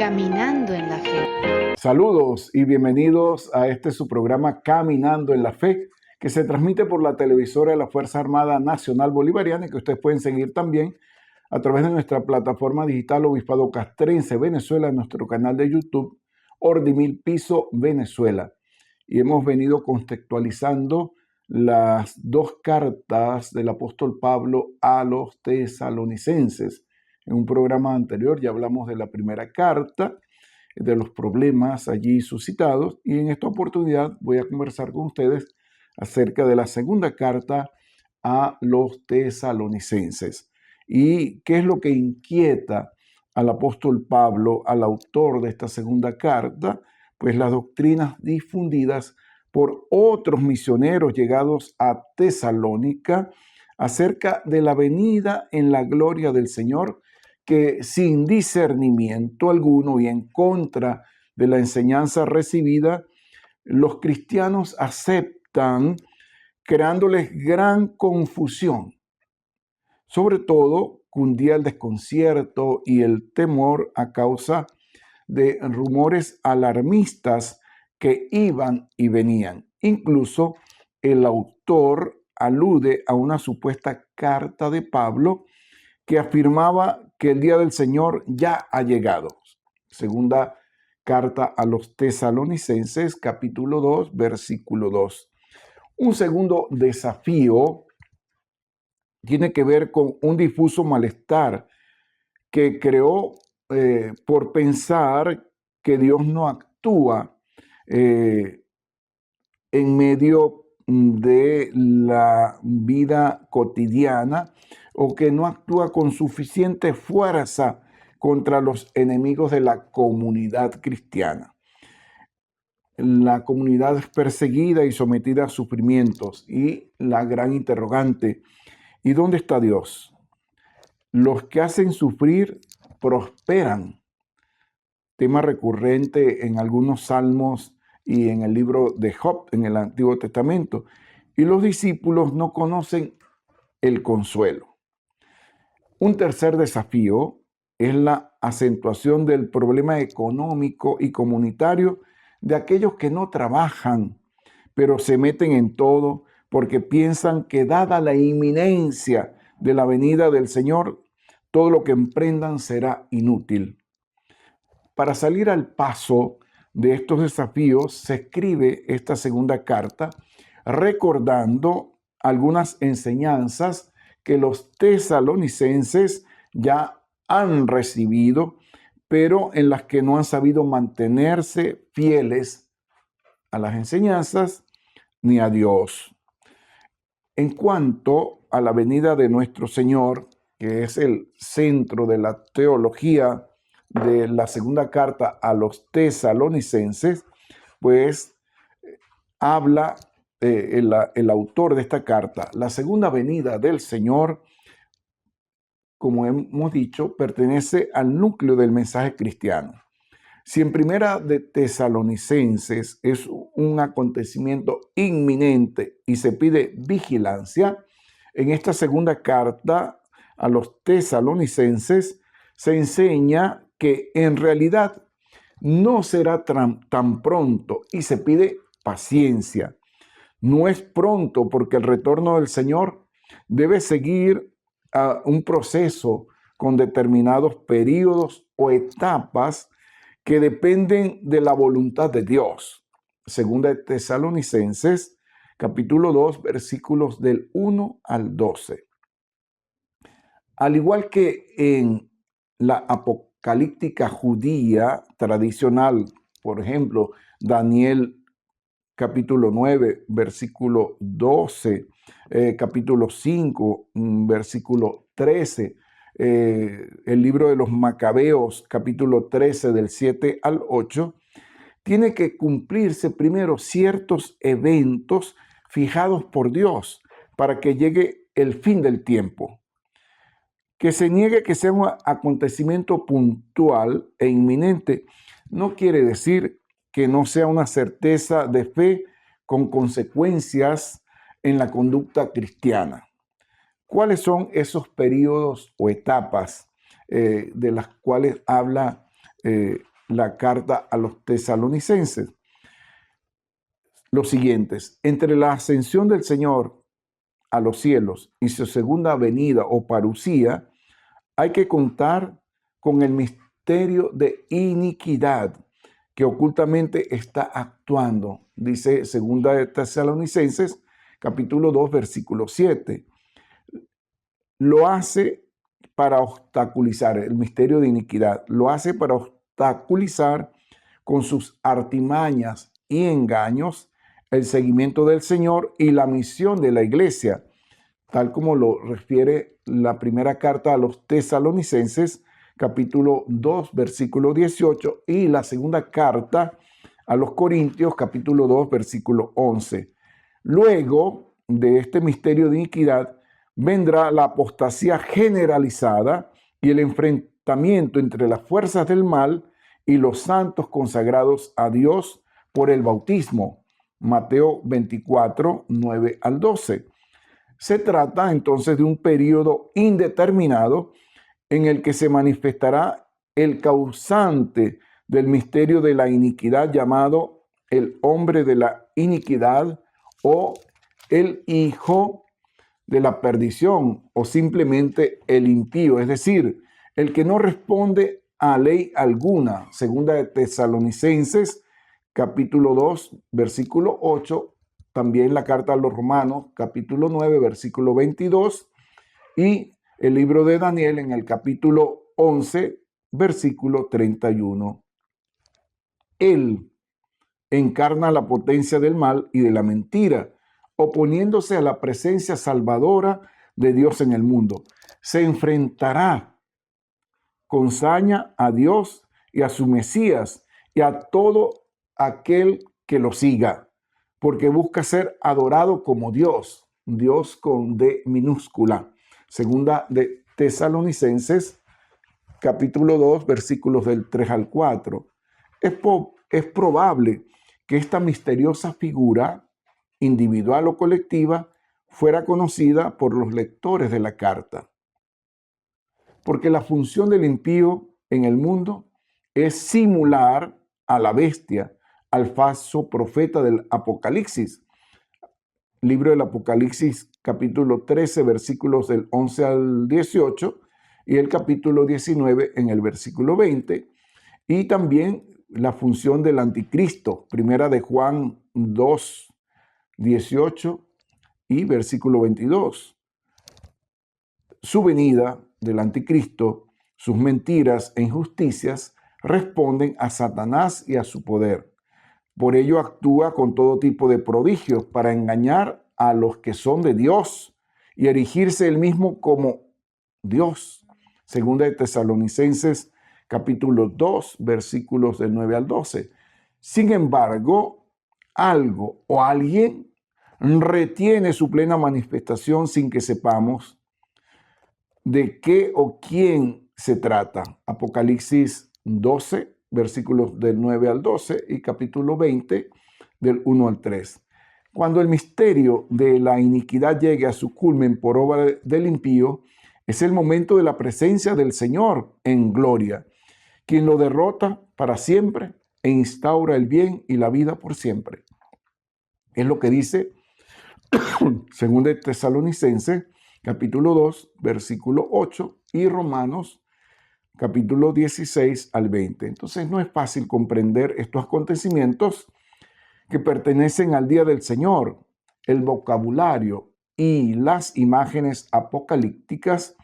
Caminando en la Fe. Saludos y bienvenidos a su programa Caminando en la Fe, que se transmite por la televisora de la Fuerza Armada Nacional Bolivariana y que ustedes pueden seguir también a través de nuestra plataforma digital Obispado Castrense Venezuela, en nuestro canal de YouTube Ordimil Piso Venezuela. Y hemos venido contextualizando las dos cartas del apóstol Pablo a los tesalonicenses. En un programa anterior ya hablamos de la primera carta, de los problemas allí suscitados, y en esta oportunidad voy a conversar con ustedes acerca de la segunda carta a los tesalonicenses. ¿Y qué es lo que inquieta al apóstol Pablo, al autor de esta segunda carta? Pues las doctrinas difundidas por otros misioneros llegados a Tesalónica acerca de la venida en la gloria del Señor, que sin discernimiento alguno y en contra de la enseñanza recibida, los cristianos aceptan, creándoles gran confusión. Sobre todo, cundía el desconcierto y el temor a causa de rumores alarmistas que iban y venían. Incluso el autor alude a una supuesta carta de Pablo que afirmaba que el día del Señor ya ha llegado. Segunda carta a los tesalonicenses, capítulo 2, versículo 2. Un segundo desafío tiene que ver con un difuso malestar que creó por pensar que Dios no actúa en medio de la vida cotidiana, o que no actúa con suficiente fuerza contra los enemigos de la comunidad cristiana. La comunidad es perseguida y sometida a sufrimientos, y la gran interrogante: ¿y dónde está Dios? Los que hacen sufrir prosperan. Tema recurrente en algunos salmos y en el libro de Job en el Antiguo Testamento. Y los discípulos no conocen el consuelo. Un tercer desafío es la acentuación del problema económico y comunitario de aquellos que no trabajan, pero se meten en todo porque piensan que, dada la inminencia de la venida del Señor, todo lo que emprendan será inútil. Para salir al paso de estos desafíos, se escribe esta segunda carta recordando algunas enseñanzas que los tesalonicenses ya han recibido, pero en las que no han sabido mantenerse fieles a las enseñanzas ni a Dios. En cuanto a la venida de nuestro Señor, que es el centro de la teología de la segunda carta a los tesalonicenses, pues habla el autor de esta carta. La segunda venida del Señor, como hemos dicho, pertenece al núcleo del mensaje cristiano. Si en primera de Tesalonicenses es un acontecimiento inminente y se pide vigilancia, en esta segunda carta a los tesalonicenses se enseña que en realidad no será tan pronto y se pide paciencia. No es pronto porque el retorno del Señor debe seguir un proceso con determinados periodos o etapas que dependen de la voluntad de Dios. Segunda de Tesalonicenses, capítulo 2, versículos del 1 al 12. Al igual que en la apocalíptica judía tradicional, por ejemplo, Daniel capítulo 9, versículo 12, capítulo 5, versículo 13, el libro de los Macabeos, capítulo 13, del 7 al 8, tiene que cumplirse primero ciertos eventos fijados por Dios para que llegue el fin del tiempo. Que se niegue que sea un acontecimiento puntual e inminente no quiere decir que no sea una certeza de fe con consecuencias en la conducta cristiana. ¿Cuáles son esos periodos o etapas de las cuales habla la carta a los tesalonicenses. Los siguientes: entre la ascensión del Señor a los cielos y su segunda venida o parusía, hay que contar con el misterio de iniquidad que ocultamente está actuando, dice segunda de Tesalonicenses, capítulo 2, versículo 7. Lo hace para obstaculizar el misterio de iniquidad, lo hace para obstaculizar con sus artimañas y engaños el seguimiento del Señor y la misión de la iglesia, tal como lo refiere la primera carta a los tesalonicenses, capítulo 2, versículo 18, y la segunda carta a los corintios, capítulo 2, versículo 11. Luego de este misterio de iniquidad vendrá la apostasía generalizada y el enfrentamiento entre las fuerzas del mal y los santos consagrados a Dios por el bautismo. Mateo 24, 9 al 12. Se trata entonces de un periodo indeterminado en el que se manifestará el causante del misterio de la iniquidad llamado el hombre de la iniquidad o el hijo de la perdición o simplemente el impío, es decir, el que no responde a ley alguna. Segunda de Tesalonicenses, capítulo 2, versículo 8, también la carta a los Romanos, capítulo 9, versículo 22, y el libro de Daniel en el capítulo 11, versículo 31. Él encarna la potencia del mal y de la mentira, oponiéndose a la presencia salvadora de Dios en el mundo. Se enfrentará con saña a Dios y a su Mesías y a todo aquel que lo siga, porque busca ser adorado como Dios, Dios con D minúscula. Segunda de Tesalonicenses, capítulo 2, versículos del 3 al 4. Es probable que esta misteriosa figura, individual o colectiva, fuera conocida por los lectores de la carta. Porque la función del impío en el mundo es simular a la bestia, al falso profeta del Apocalipsis. Libro del Apocalipsis, capítulo 13, versículos del 11 al 18, y el capítulo 19 en el versículo 20, y también la función del anticristo, primera de Juan 2, 18 y versículo 22. Su venida del anticristo, sus mentiras e injusticias responden a Satanás y a su poder. Por ello actúa con todo tipo de prodigios para engañar a los que son de Dios y erigirse él mismo como Dios. Segunda de Tesalonicenses, capítulo 2, versículos del 9 al 12. Sin embargo, algo o alguien retiene su plena manifestación sin que sepamos de qué o quién se trata. Apocalipsis 12, versículos del 9 al 12 y capítulo 20 del 1 al 3. Cuando el misterio de la iniquidad llegue a su culmen por obra del impío, es el momento de la presencia del Señor en gloria, quien lo derrota para siempre e instaura el bien y la vida por siempre. Es lo que dice según de Tesalonicenses, capítulo 2, versículo 8 y Romanos, capítulo 16 al 20. Entonces no es fácil comprender estos acontecimientos que pertenecen al día del Señor. El vocabulario y las imágenes apocalípticas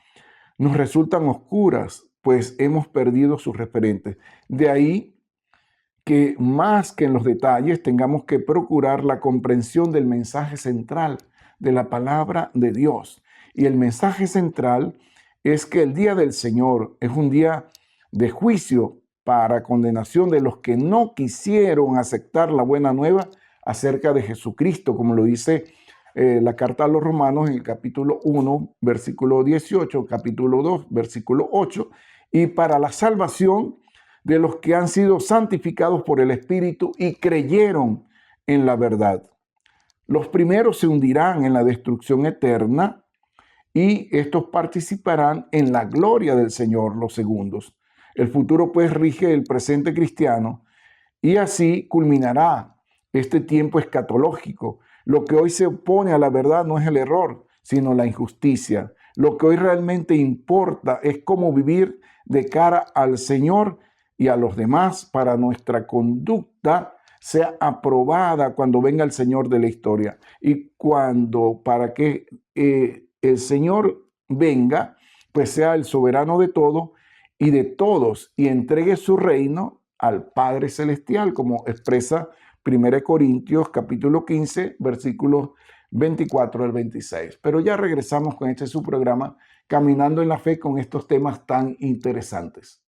nos resultan oscuras, pues hemos perdido sus referentes. De ahí que más que en los detalles tengamos que procurar la comprensión del mensaje central de la palabra de Dios. Y el mensaje central es que el día del Señor es un día de juicio para condenación de los que no quisieron aceptar la buena nueva acerca de Jesucristo, como lo dice la carta a los Romanos en el capítulo 1, versículo 18, capítulo 2, versículo 8, y para la salvación de los que han sido santificados por el Espíritu y creyeron en la verdad. Los primeros se hundirán en la destrucción eterna y estos participarán en la gloria del Señor, los segundos. El futuro pues rige el presente cristiano y así culminará este tiempo escatológico. Lo que hoy se opone a la verdad no es el error, sino la injusticia. Lo que hoy realmente importa es cómo vivir de cara al Señor y a los demás para nuestra conducta sea aprobada cuando venga el Señor de la historia. Y para que el Señor venga, pues sea el soberano de todo y de todos y entregue su reino al Padre Celestial, como expresa 1 Corintios capítulo 15, versículos 24 al 26. Pero ya regresamos con este su programa, Caminando en la Fe, con estos temas tan interesantes.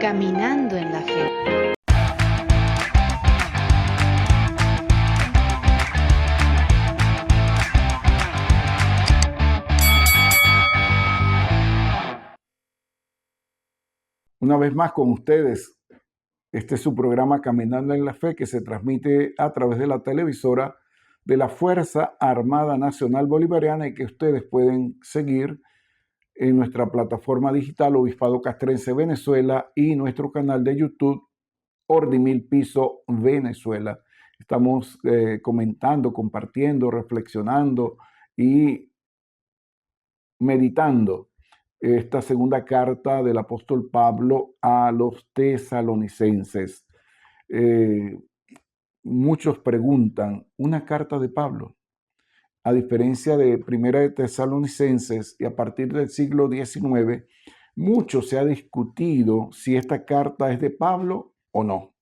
Caminando en la Fe. Una vez más con ustedes, este es su programa Caminando en la Fe, que se transmite a través de la televisora de la Fuerza Armada Nacional Bolivariana y que ustedes pueden seguir en nuestra plataforma digital Obispado Castrense Venezuela y nuestro canal de YouTube Ordimil Piso Venezuela. Estamos comentando, compartiendo, reflexionando y meditando esta segunda carta del apóstol Pablo a los tesalonicenses. Muchos preguntan, ¿una carta de Pablo? A diferencia de Primera de Tesalonicenses y a partir del siglo XIX, mucho se ha discutido si esta carta es de Pablo o no.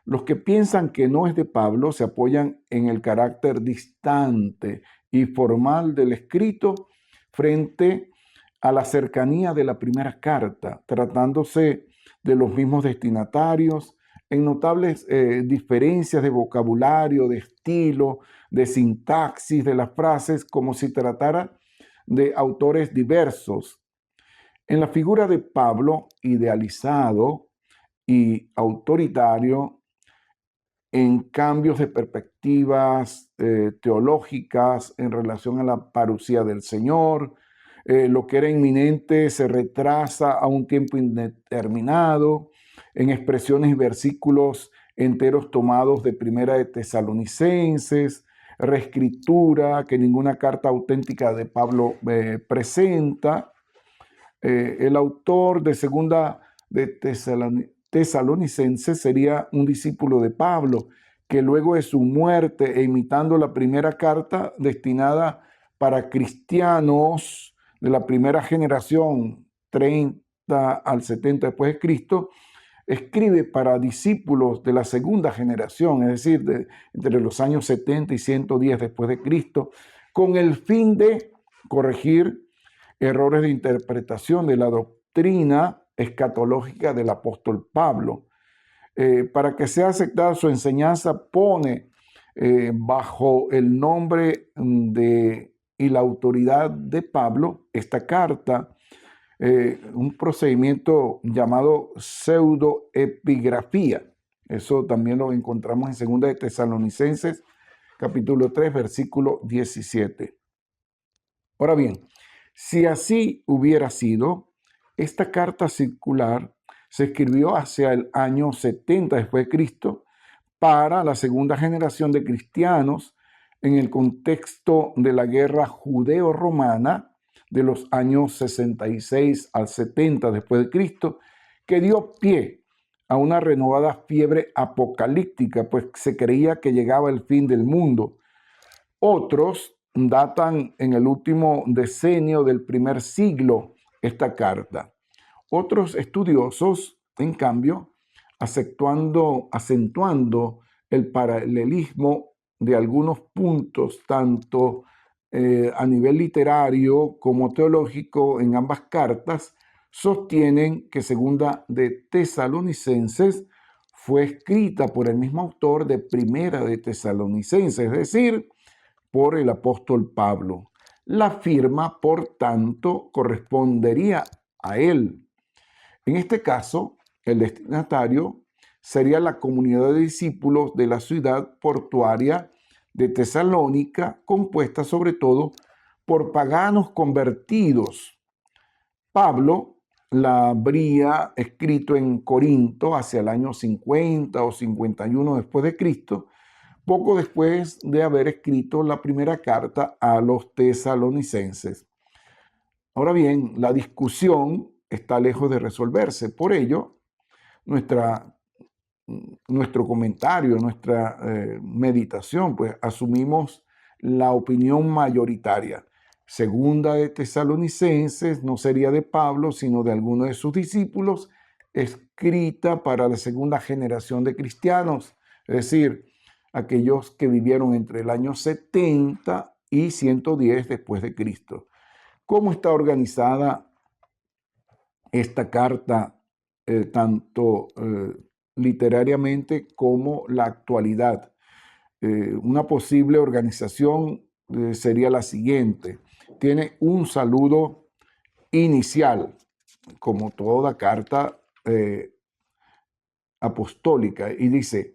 Los que piensan que no es de Pablo se apoyan en el carácter distante y formal del escrito frente a la cercanía de la primera carta, tratándose de los mismos destinatarios, en notables diferencias de vocabulario, de estilo, de sintaxis de las frases, como si tratara de autores diversos. En la figura de Pablo, idealizado y autoritario, en cambios de perspectivas teológicas en relación a la parucía del Señor, lo que era inminente se retrasa a un tiempo indeterminado, en expresiones y versículos enteros tomados de Primera de Tesalonicenses, reescritura que ninguna carta auténtica de Pablo presenta. El autor de Segunda de Tesalonicenses sería un discípulo de Pablo, que luego de su muerte e imitando la primera carta destinada para cristianos de la primera generación, 30 al 70 después de Cristo, escribe para discípulos de la segunda generación, es decir, entre los años 70 y 110 después de Cristo, con el fin de corregir errores de interpretación de la doctrina escatológica del apóstol Pablo. Para que sea aceptada su enseñanza, pone bajo el nombre y la autoridad de Pablo esta carta, un procedimiento llamado pseudoepigrafía. Eso también lo encontramos en 2 de Tesalonicenses, capítulo 3, versículo 17. Ahora bien, si así hubiera sido, esta carta circular se escribió hacia el año 70 después de Cristo para la segunda generación de cristianos en el contexto de la guerra judeo-romana de los años 66 al 70 después de Cristo, que dio pie a una renovada fiebre apocalíptica, pues se creía que llegaba el fin del mundo. Otros datan en el último decenio del primer siglo esta carta. Otros estudiosos, en cambio, acentuando el paralelismo de algunos puntos, tanto a nivel literario como teológico en ambas cartas, sostienen que Segunda de Tesalonicenses fue escrita por el mismo autor de Primera de Tesalonicenses, es decir, por el apóstol Pablo. La firma, por tanto, correspondería a él. En este caso, el destinatario sería la comunidad de discípulos de la ciudad portuaria de Tesalónica, compuesta sobre todo por paganos convertidos. Pablo la habría escrito en Corinto hacia el año 50 o 51 después de Cristo, poco después de haber escrito la primera carta a los tesalonicenses. Ahora bien, la discusión está lejos de resolverse. Por ello, nuestro comentario, nuestra meditación, pues asumimos la opinión mayoritaria. Segunda de Tesalonicenses no sería de Pablo, sino de alguno de sus discípulos, escrita para la segunda generación de cristianos, es decir, aquellos que vivieron entre el año 70 y 110 después de Cristo. ¿Cómo está organizada esta carta, tanto literariamente como la actualidad? Una posible organización sería la siguiente. Tiene un saludo inicial, como toda carta apostólica, y dice: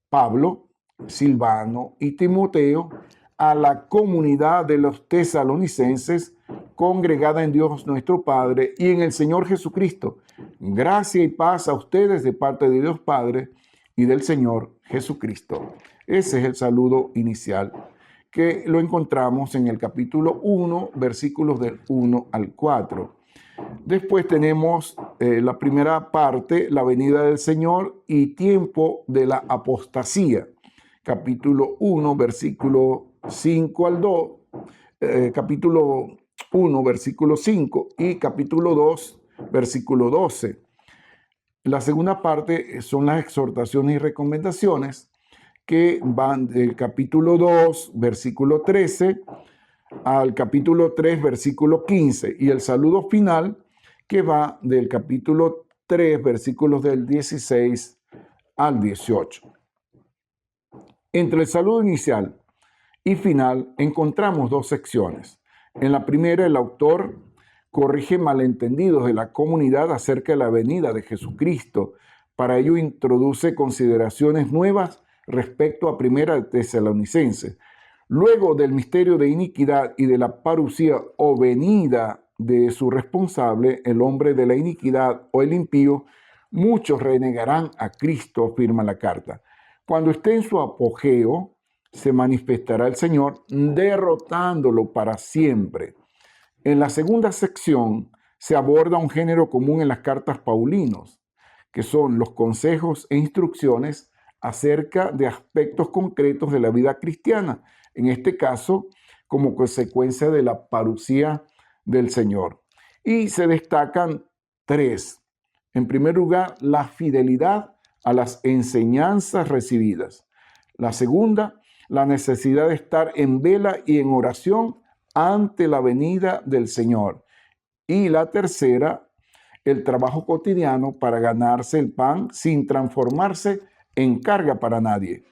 Pablo, Silvano y Timoteo, a la comunidad de los tesalonicenses, congregada en Dios nuestro Padre y en el Señor Jesucristo. Gracia y paz a ustedes de parte de Dios Padre y del Señor Jesucristo. Ese es el saludo inicial, que lo encontramos en el capítulo 1, versículos del 1 al 4. Después tenemos la primera parte, la venida del Señor y tiempo de la apostasía. Capítulo 1, versículo 5 al 2, capítulo 1, versículo 5 y capítulo 2, versículo 12. La segunda parte son las exhortaciones y recomendaciones que van del capítulo 2, versículo 13, al capítulo 3, versículo 15, y el saludo final que va del capítulo 3, versículos del 16 al 18. Entre el saludo inicial y final encontramos dos secciones. En la primera, el autor corrige malentendidos de la comunidad acerca de la venida de Jesucristo. Para ello introduce consideraciones nuevas respecto a Primera de Tesalonicenses. Luego del misterio de iniquidad y de la parucía o venida de su responsable, el hombre de la iniquidad o el impío, muchos renegarán a Cristo, afirma la carta. Cuando esté en su apogeo, se manifestará el Señor derrotándolo para siempre. En la segunda sección se aborda un género común en las cartas paulinos, que son los consejos e instrucciones acerca de aspectos concretos de la vida cristiana, en este caso como consecuencia de la parucía del Señor. Y se destacan tres. En primer lugar, la fidelidad a las enseñanzas recibidas. La segunda, la necesidad de estar en vela y en oración ante la venida del Señor. Y la tercera, el trabajo cotidiano para ganarse el pan sin transformarse en carga para nadie.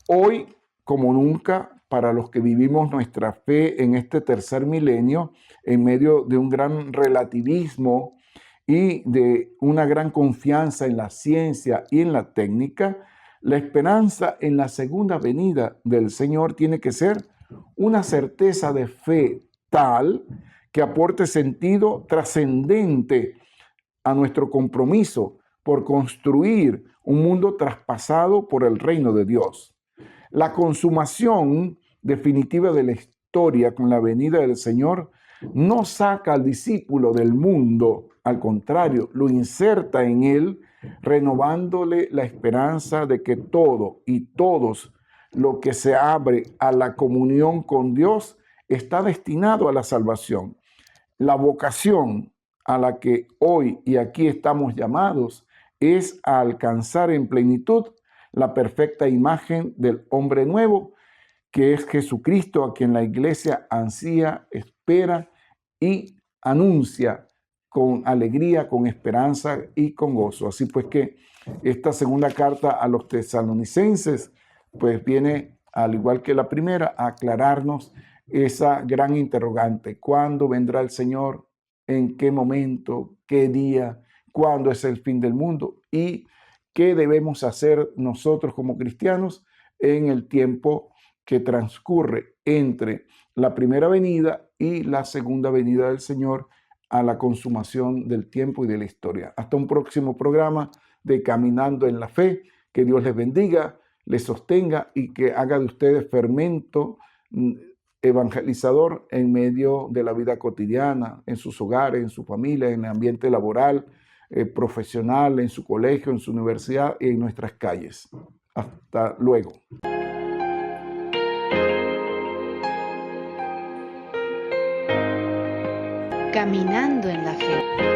Hoy, como nunca, para los que vivimos nuestra fe en este tercer milenio, en medio de un gran relativismo y de una gran confianza en la ciencia y en la técnica, la esperanza en la segunda venida del Señor tiene que ser una certeza de fe tal que aporte sentido trascendente a nuestro compromiso por construir un mundo traspasado por el reino de Dios. La consumación definitiva de la historia con la venida del Señor no saca al discípulo del mundo, al contrario, lo inserta en él, renovándole la esperanza de que todo y todos lo que se abre a la comunión con Dios está destinado a la salvación. La vocación a la que hoy y aquí estamos llamados es a alcanzar en plenitud la perfecta imagen del hombre nuevo, que es Jesucristo, a quien la iglesia ansía, espera y anuncia con alegría, con esperanza y con gozo. Así pues que esta segunda carta a los tesalonicenses pues viene, al igual que la primera, a aclararnos esa gran interrogante: ¿cuándo vendrá el Señor? ¿En qué momento? ¿Qué día? ¿Cuándo es el fin del mundo? ¿Y qué debemos hacer nosotros como cristianos en el tiempo que transcurre entre la primera venida y la segunda venida del Señor a la consumación del tiempo y de la historia. Hasta un próximo programa de Caminando en la Fe. Que Dios les bendiga, les sostenga y que haga de ustedes fermento evangelizador en medio de la vida cotidiana, en sus hogares, en su familia, en el ambiente laboral, profesional, en su colegio, en su universidad y en nuestras calles. Hasta luego. Caminando en la Fe.